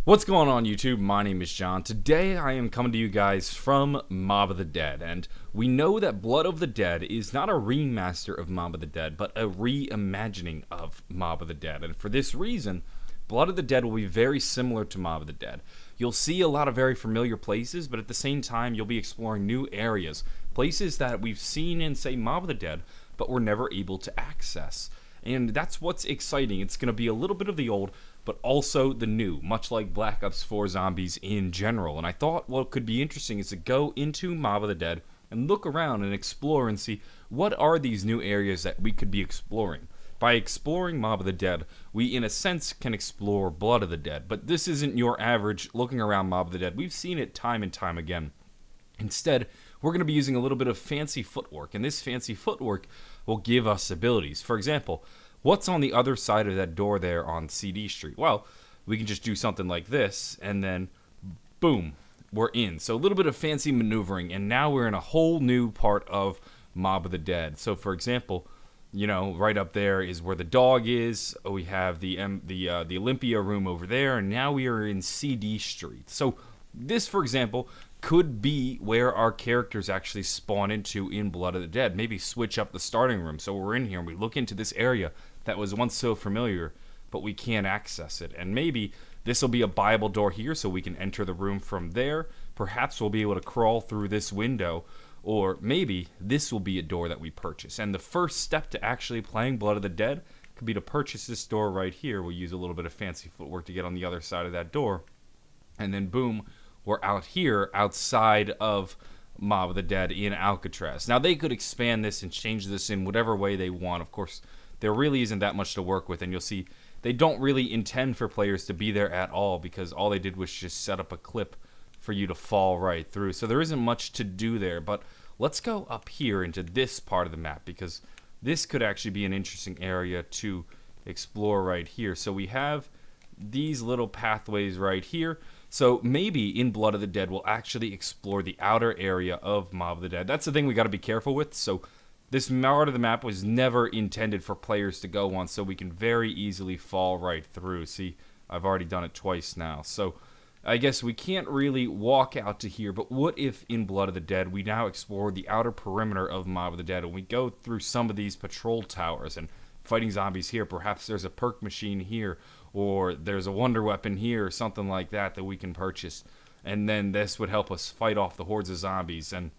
What's going on, YouTube? My name is John. Today I am coming to you guys from Mob of the Dead, and we know that Blood of the Dead is not a remaster of Mob of the Dead, but a reimagining of Mob of the Dead, and for this reason, Blood of the Dead will be very similar to Mob of the Dead. You'll see a lot of very familiar places, but at the same time, you'll be exploring new areas, places that we've seen in, say, Mob of the Dead, but were never able to access. And that's what's exciting. It's going to be a little bit of the old, but also the new, much like Black Ops 4 Zombies in general. And I thought what could be interesting is to go into Mob of the Dead and look around and explore and see what are these new areas that we could be exploring. By exploring Mob of the Dead, we in a sense can explore Blood of the Dead, but this isn't your average looking around Mob of the Dead. We've seen it time and time again. Instead, we're going to be using a little bit of fancy footwork, and this fancy footwork will give us abilities. For example, what's on the other side of that door there on CD Street? Well, we can just do something like this, and then boom, we're in. So a little bit of fancy maneuvering, and now we're in a whole new part of Mob of the Dead. So for example, you know, right up there is where the dog is. We have the Olympia room over there, and now we are in CD Street. So this, for example, could be where our characters actually spawn into in Blood of the Dead. Maybe switch up the starting room. So we're in here and we look into this area that was once so familiar, but we can't access it. And maybe this will be a Bible door here so we can enter the room from there. Perhaps we'll be able to crawl through this window. Or maybe this will be a door that we purchase. And the first step to actually playing Blood of the Dead could be to purchase this door right here. We'll use a little bit of fancy footwork to get on the other side of that door. And then boom, we're out here outside of Mob of the Dead in Alcatraz. Now they could expand this and change this in whatever way they want. Of course, there really isn't that much to work with, and you'll see they don't really intend for players to be there at all because all they did was just set up a clip for you to fall right through. So there isn't much to do there, but let's go up here into this part of the map because this could actually be an interesting area to explore right here. So we have these little pathways right here. So maybe in Blood of the Dead we'll actually explore the outer area of Mob of the Dead. That's the thing we got to be careful with. So this part of the map was never intended for players to go on, so we can very easily fall right through. See, I've already done it twice now. So I guess we can't really walk out to here, but what if in Blood of the Dead we now explore the outer perimeter of Mob of the Dead and we go through some of these patrol towers and fighting zombies here? Perhaps there's a perk machine here, or there's a wonder weapon here, or something like that that we can purchase. And then this would help us fight off the hordes of zombies, and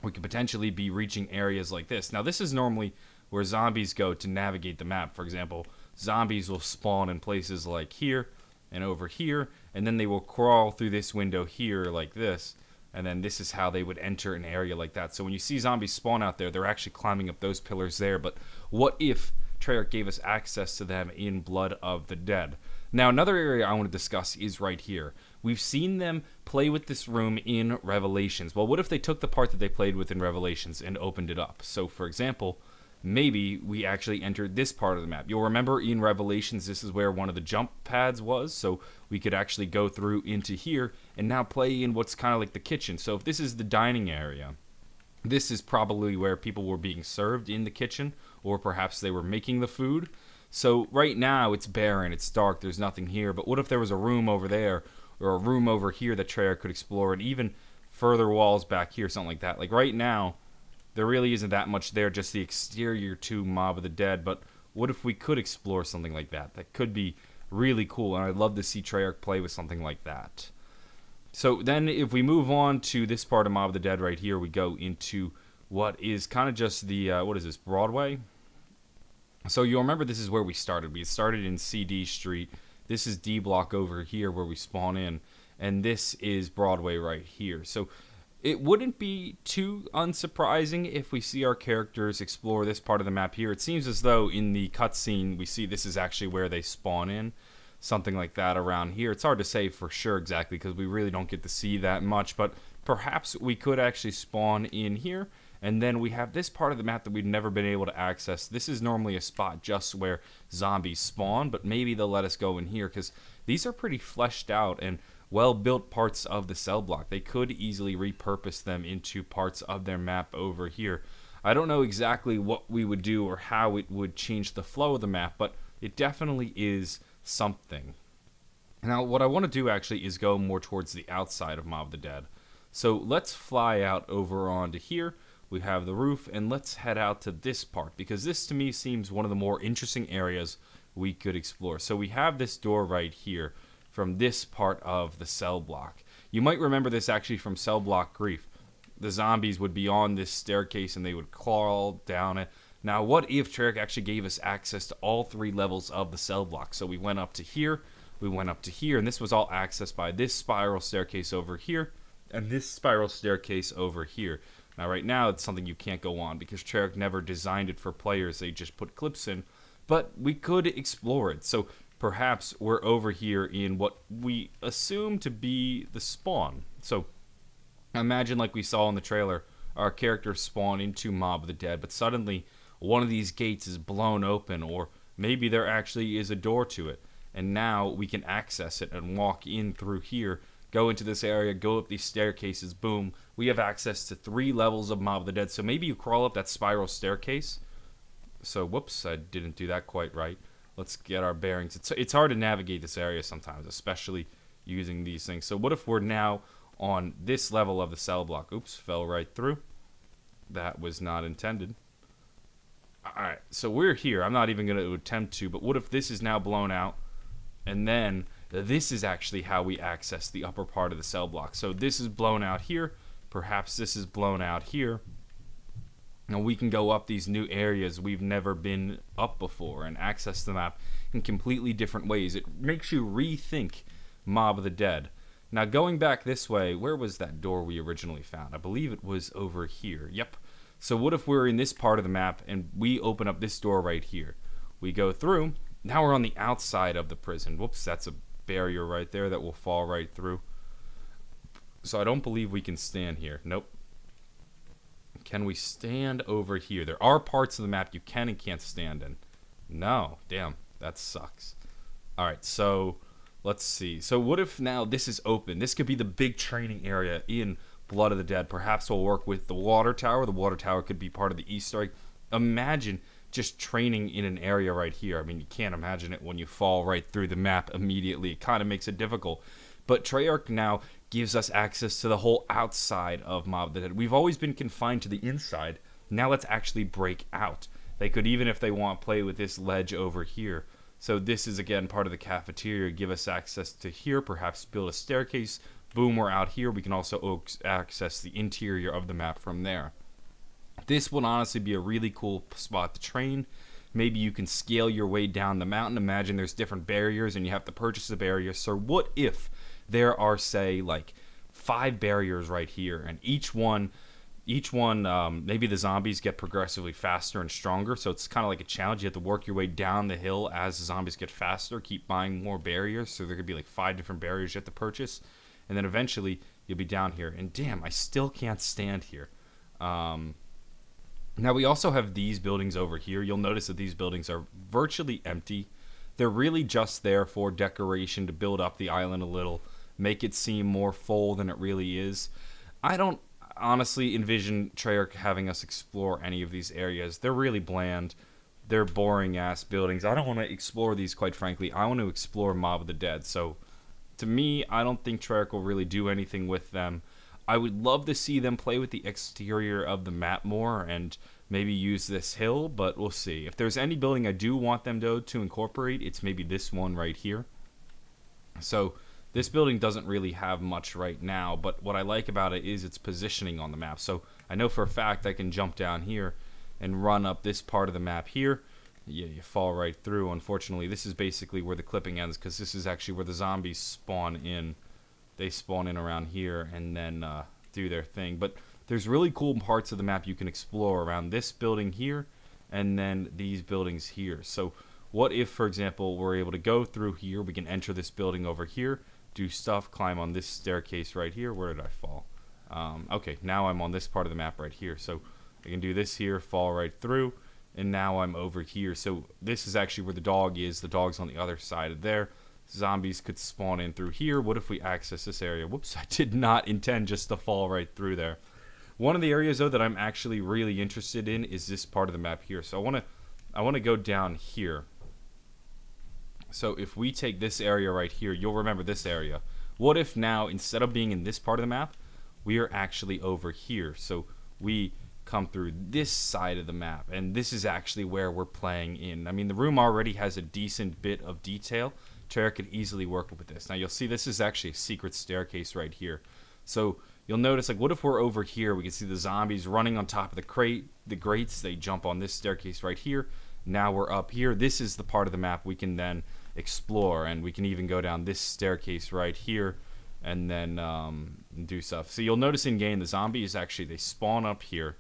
we could potentially be reaching areas like this. Now this is normally where zombies go to navigate the map. For example, zombies will spawn in places like here and over here, and then they will crawl through this window here like this, and then this is how they would enter an area like that. So when you see zombies spawn out there, they're actually climbing up those pillars there. But what if Treyarch gave us access to them in Blood of the Dead? Now another area I want to discuss is right here. We've seen them play with this room in Revelations. Well, what if they took the part that they played with in Revelations and opened it up? So for example, maybe we actually entered this part of the map. You'll remember in Revelations this is where one of the jump pads was, so we could actually go through into here and now play in what's kind of like the kitchen. So if this is the dining area, this is probably where people were being served in the kitchen, or perhaps they were making the food. So right now it's barren, it's dark, there's nothing here, but what if there was a room over there, or a room over here that Treyarch could explore, and even further walls back here, something like that. Like right now, there really isn't that much there, just the exterior to Mob of the Dead, but what if we could explore something like that? That could be really cool, and I'd love to see Treyarch play with something like that. So then if we move on to this part of Mob of the Dead right here, we go into what is kind of just the, what is this, Broadway? So you'll remember this is where we started. We started in CD Street. This is D Block over here where we spawn in, and this is Broadway right here. So it wouldn't be too unsurprising if we see our characters explore this part of the map here. It seems as though in the cutscene we see this is actually where they spawn in, something like that around here. It's hard to say for sure exactly because we really don't get to see that much, but perhaps we could actually spawn in here. And then we have this part of the map that we've never been able to access. This is normally a spot just where zombies spawn, but maybe they'll let us go in here because these are pretty fleshed out and well-built parts of the cell block. They could easily repurpose them into parts of their map over here. I don't know exactly what we would do or how it would change the flow of the map, but it definitely is something. Now, what I want to do actually is go more towards the outside of Mob of the Dead. So let's fly out over onto here. We have the roof, and let's head out to this part, because this to me seems one of the more interesting areas we could explore. So we have this door right here from this part of the cell block. You might remember this actually from Cell Block Grief. The zombies would be on this staircase and they would crawl down it. Now, what if Treyarch actually gave us access to all 3 levels of the cell block? So we went up to here, we went up to here, and this was all accessed by this spiral staircase over here, and this spiral staircase over here. Now, right now, it's something you can't go on because Treyarch never designed it for players. They just put clips in, but we could explore it. So perhaps we're over here in what we assume to be the spawn. So imagine, like we saw in the trailer, our characters spawn into Mob of the Dead, but suddenly one of these gates is blown open, or maybe there actually is a door to it, and now we can access it and walk in through here, go into this area, go up these staircases, boom, we have access to 3 levels of Mob of the Dead. So maybe you crawl up that spiral staircase. So whoops, I didn't do that quite right. Let's get our bearings. It's hard to navigate this area sometimes, especially using these things. So what if we're now on this level of the cell block? Oops, fell right through. That was not intended. Alright, so we're here. I'm not even going to attempt to, but what if this is now blown out, and then this is actually how we access the upper part of the cell block. So this is blown out here, perhaps this is blown out here, and we can go up these new areas we've never been up before and access the map in completely different ways. It makes you rethink Mob of the Dead. Now, going back this way, where was that door we originally found? I believe it was over here. Yep. So what if we're in this part of the map and we open up this door right here? We go through. Now we're on the outside of the prison. Whoops, that's a barrier right there that will fall right through. So I don't believe we can stand here. Nope. Can we stand over here? There are parts of the map you can and can't stand in. No. Damn. That sucks. Alright, so let's see. So what if now this is open? This could be the big training area in Blood of the Dead. Perhaps we'll work with the water tower. The water tower could be part of the Easter egg. Imagine just training in an area right here. I mean, you can't imagine it when you fall right through the map immediately. It kind of makes it difficult. But Treyarch now gives us access to the whole outside of Mob of the Dead. We've always been confined to the inside. Now let's actually break out. They could, even if they want, play with this ledge over here. So this is, again, part of the cafeteria. Give us access to here, perhaps build a staircase. Boom, we're out here. We can also access the interior of the map from there. This would honestly be a really cool spot to train. Maybe you can scale your way down the mountain. Imagine there's different barriers and you have to purchase the barriers. So what if there are, say, like 5 barriers right here, and each one, maybe the zombies get progressively faster and stronger, so it's kind of like a challenge. You have to work your way down the hill as the zombies get faster, keep buying more barriers, so there could be like 5 different barriers you have to purchase, and then eventually you'll be down here. And damn, I still can't stand here. Now we also have these buildings over here. You'll notice that these buildings are virtually empty. They're really just there for decoration to build up the island a little, make it seem more full than it really is. I don't honestly envision Treyarch having us explore any of these areas. They're really bland. They're boring ass buildings. I don't want to explore these, quite frankly. I want to explore Mob of the Dead. So to me, I don't think Treyarch will really do anything with them. I would love to see them play with the exterior of the map more and maybe use this hill, but we'll see. If there's any building I do want them to incorporate, it's maybe this one right here. So this building doesn't really have much right now, but what I like about it is its positioning on the map. So I know for a fact I can jump down here and run up this part of the map here. Yeah, you fall right through. Unfortunately, this is basically where the clipping ends, because this is actually where the zombies spawn in. They spawn in around here and then do their thing. But there's really cool parts of the map you can explore around this building here and then these buildings here. So what if, for example, we're able to go through here, we can enter this building over here, do stuff, climb on this staircase right here. Where did I fall? Okay, now I'm on this part of the map right here. So I can do this here, fall right through, and now I'm over here. So this is actually where the dog is. The dog's on the other side of there. Zombies could spawn in through here. What if we access this area? Whoops, I did not intend just to fall right through there. One of the areas, though, that I'm actually really interested in is this part of the map here. So I want to go down here. So if we take this area right here, you'll remember this area. What if now, instead of being in this part of the map, we are actually over here? So we come through this side of the map, and this is actually where we're playing in. I mean, the room already has a decent bit of detail. Treyarch could easily work with this. Now you'll see this is actually a secret staircase right here. So you'll notice, like, what if we're over here? We can see the zombies running on top of the grates. They jump on this staircase right here. Now we're up here. This is the part of the map we can then explore, and we can even go down this staircase right here and then do stuff. So you'll notice in game the zombies actually, they spawn up here,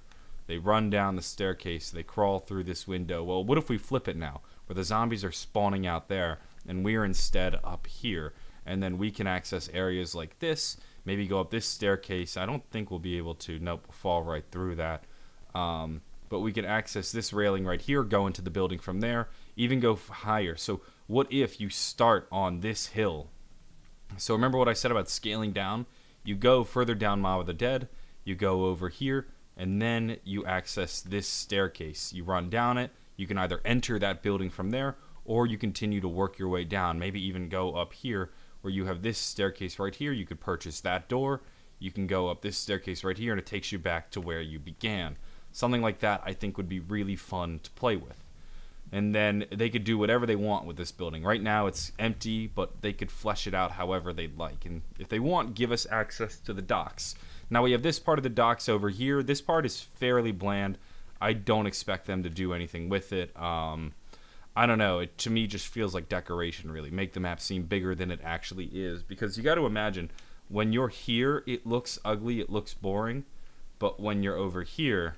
they run down the staircase, they crawl through this window. Well, what if we flip it now, where the zombies are spawning out there and we're instead up here, and then we can access areas like this, maybe go up this staircase. I don't think we'll be able to. Nope, fall right through that. But we can access this railing right here, go into the building from there, even go higher. So what if you start on this hill? So remember what I said about scaling down? You go further down Mob of the Dead, you go over here, and then you access this staircase. You run down it, you can either enter that building from there, or you continue to work your way down, maybe even go up here, where you have this staircase right here. You could purchase that door, you can go up this staircase right here, and it takes you back to where you began. Something like that I think would be really fun to play with. And then they could do whatever they want with this building. Right now it's empty, but they could flesh it out however they'd like. And if they want, give us access to the docks. Now we have this part of the docks over here. This part is fairly bland. I don't expect them to do anything with it. I don't know. It to me just feels like decoration, really. Make the map seem bigger than it actually is. Because you got to imagine, when you're here, it looks ugly, it looks boring. But when you're over here,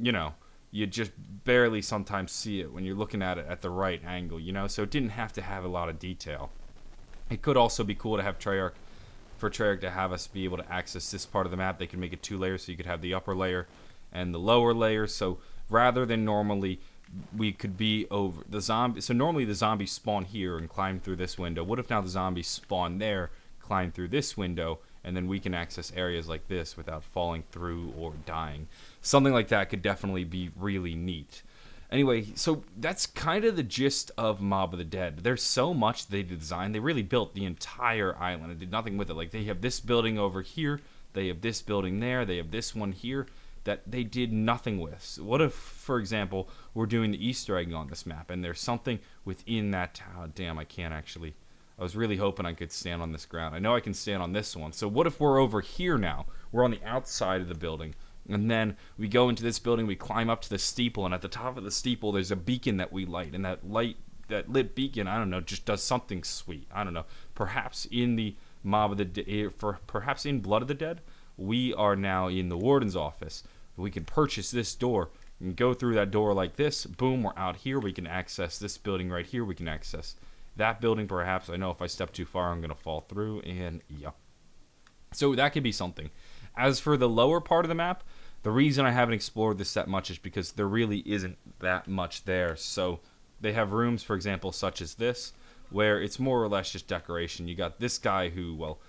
you know, you just barely sometimes see it when you're looking at it at the right angle, you know? So it didn't have to have a lot of detail. It could also be cool to have Treyarch, for Treyarch to have us be able to access this part of the map. They could make it 2 layers, so you could have the upper layer and the lower layer. So rather than normally, we could be over the zombie. So normally the zombies spawn here and climb through this window. What if now the zombies spawn there, climb through this window, and then we can access areas like this without falling through or dying? Something like that could definitely be really neat. Anyway, so that's kind of the gist of Mob of the Dead. There's so much they designed. They really built the entire island and did nothing with it. Like, they have this building over here, they have this building there, they have this one here that they did nothing with. So what if, for example, we're doing the Easter egg on this map and there's something within that town? Damn, I can't actually. I was really hoping I could stand on this ground. I know I can stand on this one. So what if we're over here now? We're on the outside of the building. And then we go into this building, we climb up to the steeple, and at the top of the steeple there's a beacon that we light. And that lit beacon, I don't know, just does something sweet. I don't know. Perhaps in the Mob of the Dead, perhaps in Blood of the Dead, we are now in the warden's office. We can purchase this door and go through that door like this. Boom, we're out here. We can access this building right here. We can access that building perhaps. I know if I step too far I'm going to fall through, and yeah. So that could be something. As for the lower part of the map, the reason I haven't explored this that much is because there really isn't that much there. So they have rooms, for example, such as this, where it's more or less just decoration. You got this guy who, well,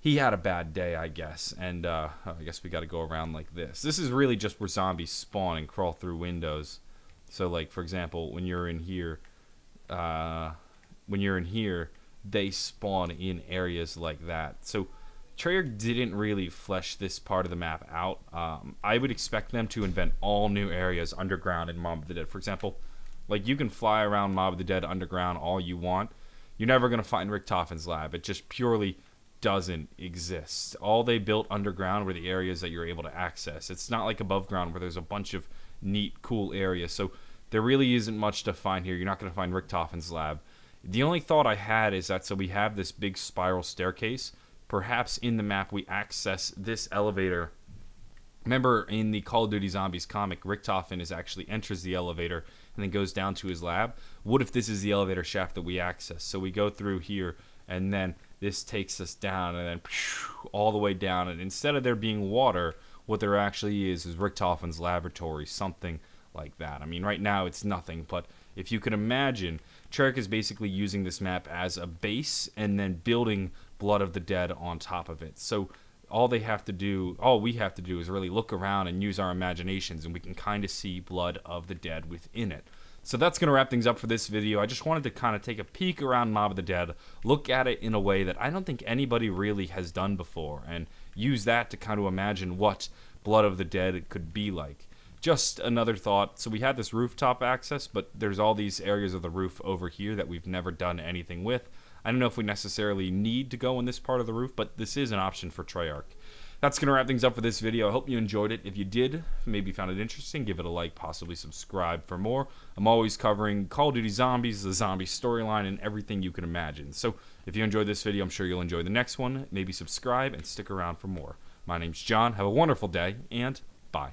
he had a bad day, I guess, and I guess we got to go around like this. This is really just where zombies spawn and crawl through windows. So, like, for example, when you're in here, they spawn in areas like that. So Treyarch didn't really flesh this part of the map out. I would expect them to invent all new areas underground in Mob of the Dead. For example, like, you can fly around Mob of the Dead underground all you want. You're never going to find Richtofen's lab. It just purely doesn't exist. All they built underground were the areas that you're able to access. It's not like above ground where there's a bunch of neat, cool areas. So there really isn't much to find here. You're not going to find Richtofen's lab. The only thought I had is that, so we have this big spiral staircase. Perhaps in the map we access this elevator. Remember in the Call of Duty Zombies comic, Richtofen actually enters the elevator and then goes down to his lab. What if this is the elevator shaft that we access? So we go through here, and then this takes us down, and then all the way down. And instead of there being water, what there actually is Richtofen's laboratory, something like that. I mean, right now it's nothing, but if you could imagine, Treyarch is basically using this map as a base and then building Blood of the Dead on top of it. So all we have to do is really look around and use our imaginations, and we can kind of see Blood of the Dead within it. So that's going to wrap things up for this video. I just wanted to kind of take a peek around Mob of the Dead, look at it in a way that I don't think anybody really has done before, and use that to kind of imagine what Blood of the Dead could be like. Just another thought. So we had this rooftop access, but there's all these areas of the roof over here that we've never done anything with. I don't know if we necessarily need to go in this part of the roof, but this is an option for Treyarch. That's going to wrap things up for this video. I hope you enjoyed it. If you did, maybe found it interesting, give it a like, possibly subscribe for more. I'm always covering Call of Duty Zombies, the zombie storyline, and everything you can imagine. So if you enjoyed this video, I'm sure you'll enjoy the next one. Maybe subscribe and stick around for more. My name's John. Have a wonderful day, and bye.